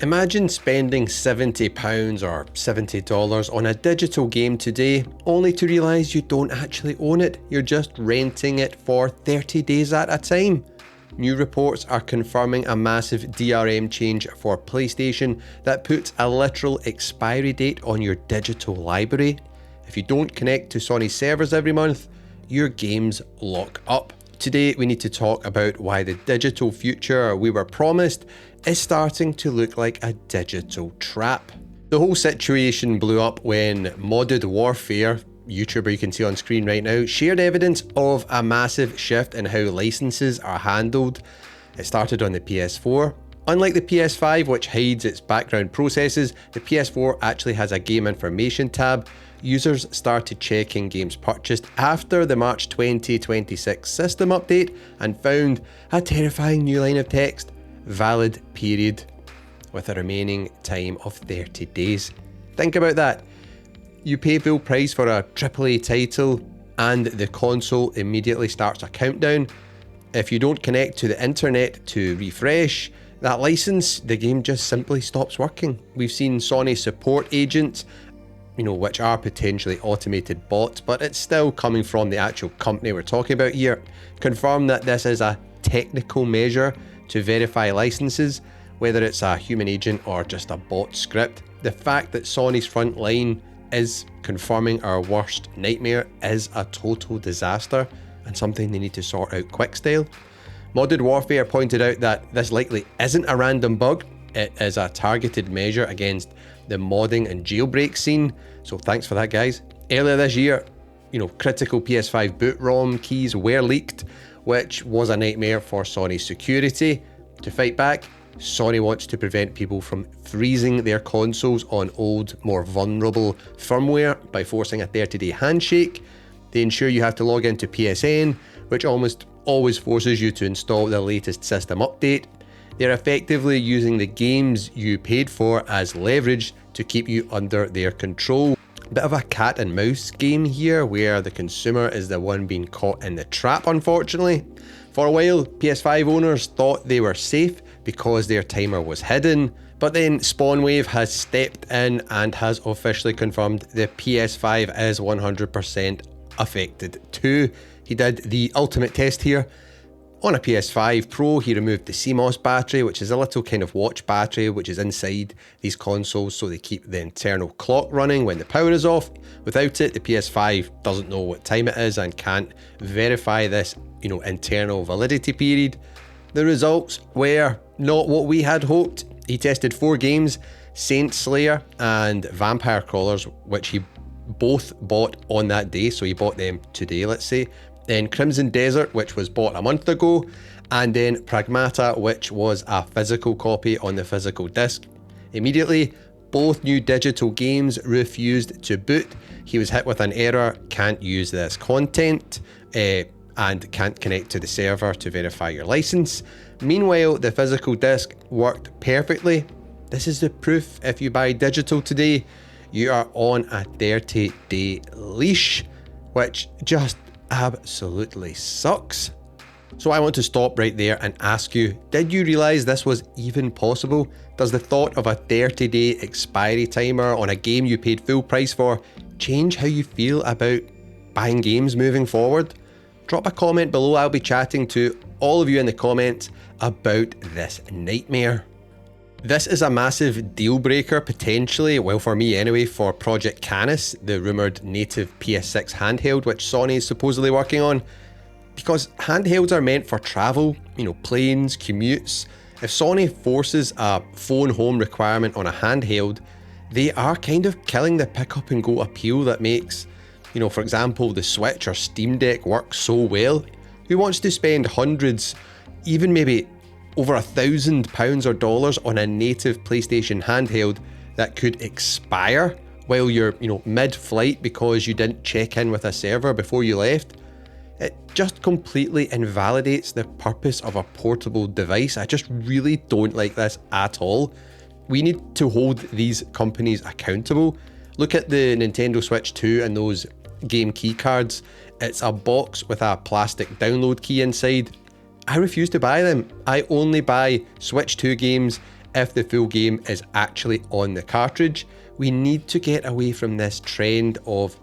Imagine spending £70 or $70 on a digital game today, only to realise you don't actually own it, you're just renting it for 30 days at a time. New reports are confirming a massive DRM change for PlayStation that puts a literal expiry date on your digital library. If you don't connect to Sony servers every month, your games lock up. Today we need to talk about why the digital future we were promised is starting to look like a digital trap. The whole situation blew up when Modded Warfare, YouTuber you can see on screen right now, shared evidence of a massive shift in how licenses are handled. It started on the PS4. Unlike the PS5, which hides its background processes, the PS4 actually has a game information tab. Users started checking games purchased after the March 2026 system update and found a terrifying new line of text: valid period, with a remaining time of 30 days. Think about that. You pay full price for a AAA title and the console immediately starts a countdown. If you don't connect to the internet to refresh that license, the game just simply stops working. We've seen Sony support agents, which are potentially automated bots, but it's still coming from the actual company we're talking about here, confirm that this is a technical measure to verify licenses, whether it's a human agent or just a bot script. The fact that Sony's front line is confirming our worst nightmare is a total disaster and something they need to sort out quick style. Modded Warfare pointed out that this likely isn't a random bug, it is a targeted measure against the modding and jailbreak scene, so thanks for that, guys. Earlier this year, critical PS5 boot ROM keys were leaked, which was a nightmare for Sony's security. To fight back, Sony wants to prevent people from freezing their consoles on old, more vulnerable firmware by forcing a 30-day handshake. They ensure you have to log into PSN, which almost always forces you to install the latest system update. They're effectively using the games you paid for as leverage to keep you under their control. Bit of a cat and mouse game here, where the consumer is the one being caught in the trap, unfortunately. For a while, PS5 owners thought they were safe because their timer was hidden, but then Spawnwave has stepped in and has officially confirmed the PS5 is 100% affected too. He did the ultimate test here. On a PS5 Pro, he removed the CMOS battery, which is a little kind of watch battery which is inside these consoles so they keep the internal clock running when the power is off. Without it, the PS5 doesn't know what time it is and can't verify this, internal validity period. The results were not what we had hoped. He tested 4 games, Saint Slayer and Vampire Crawlers, which he both bought on that day, so he bought them today, let's say. Then Crimson Desert, which was bought a month ago, and then Pragmata, which was a physical copy on the physical disc. Immediately, both new digital games refused to boot. He was hit with an error, can't use this content, and can't connect to the server to verify your license. Meanwhile, the physical disc worked perfectly. This is the proof. If you buy digital today, you are on a 30-day leash, which just absolutely sucks. So I want to stop right there and ask you, did you realize this was even possible? Does the thought of a 30-day expiry timer on a game you paid full price for change how you feel about buying games moving forward? Drop a comment below. I'll be chatting to all of you in the comments about this nightmare. This is a massive deal breaker potentially, well for me anyway, for Project Canis, the rumoured native PS6 handheld which Sony is supposedly working on. Because handhelds are meant for travel, planes, commutes. If Sony forces a phone home requirement on a handheld, they are kind of killing the pick up and go appeal that makes, for example, the Switch or Steam Deck work so well. Who wants to spend hundreds, even maybe over £1,000 or dollars on a native PlayStation handheld that could expire while you're, mid-flight because you didn't check in with a server before you left? It just completely invalidates the purpose of a portable device. I just really don't like this at all. We need to hold these companies accountable. Look at the Nintendo Switch 2 and those game key cards. It's a box with a plastic download key inside. I refuse to buy them. I only buy Switch 2 games if the full game is actually on the cartridge. We need to get away from this trend of,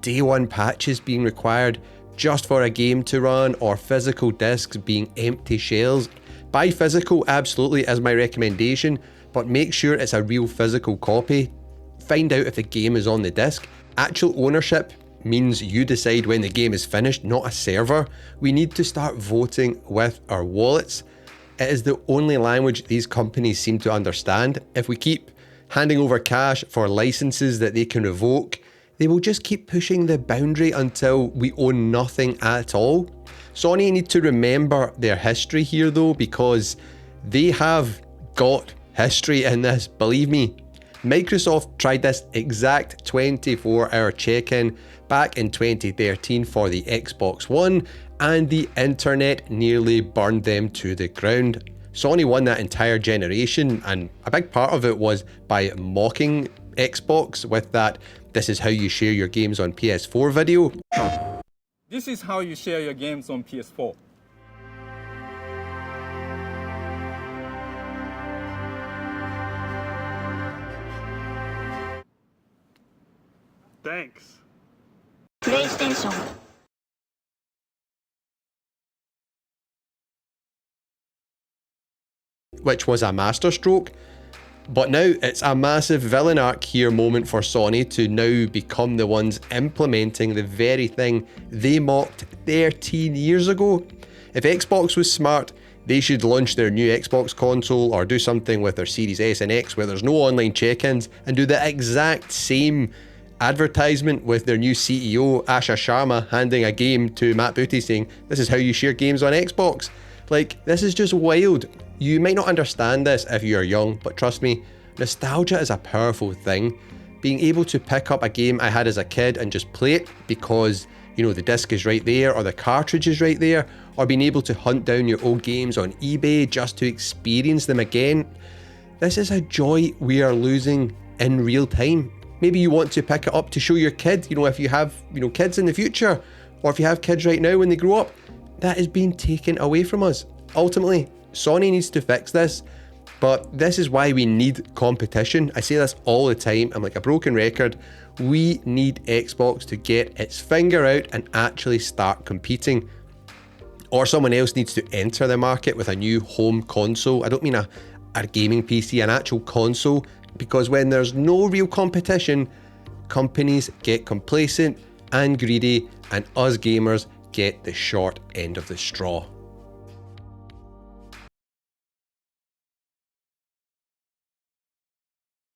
day one patches being required just for a game to run, or physical discs being empty shells. Buy physical, absolutely, as my recommendation, but make sure it's a real physical copy. Find out if the game is on the disc. Actual ownership means you decide when the game is finished, not a server. We need to start voting with our wallets. It is the only language these companies seem to understand. If we keep handing over cash for licenses that they can revoke, they will just keep pushing the boundary until we own nothing at all. Sony need to remember their history here though, because they have got history in this, believe me. Microsoft tried this exact 24-hour check-in back in 2013 for the Xbox One, and the internet nearly burned them to the ground. Sony won that entire generation, and a big part of it was by mocking Xbox with that "this is how you share your games on PS4" video. This is how you share your games on PS4. Thanks. PlayStation. Which was a masterstroke. But now it's a massive villain arc here moment for Sony to now become the ones implementing the very thing they mocked 13 years ago. If Xbox was smart, they should launch their new Xbox console or do something with their Series S and X where there's no online check-ins, and do the exact same advertisement with their new CEO, Asha Sharma, handing a game to Matt Booty saying, "This is how you share games on Xbox." Like, this is just wild. You might not understand this if you're young, but trust me, nostalgia is a powerful thing. Being able to pick up a game I had as a kid and just play it because, the disc is right there or the cartridge is right there, or being able to hunt down your old games on eBay just to experience them again. This is a joy we are losing in real time. Maybe you want to pick it up to show your kid, if you have, kids in the future, or if you have kids right now when they grow up. That is being taken away from us. Ultimately, Sony needs to fix this, but this is why we need competition. I say this all the time, I'm like a broken record. We need Xbox to get its finger out and actually start competing. Or someone else needs to enter the market with a new home console. I don't mean a gaming PC, an actual console, because when there's no real competition, companies get complacent and greedy, and us gamers get the short end of the straw.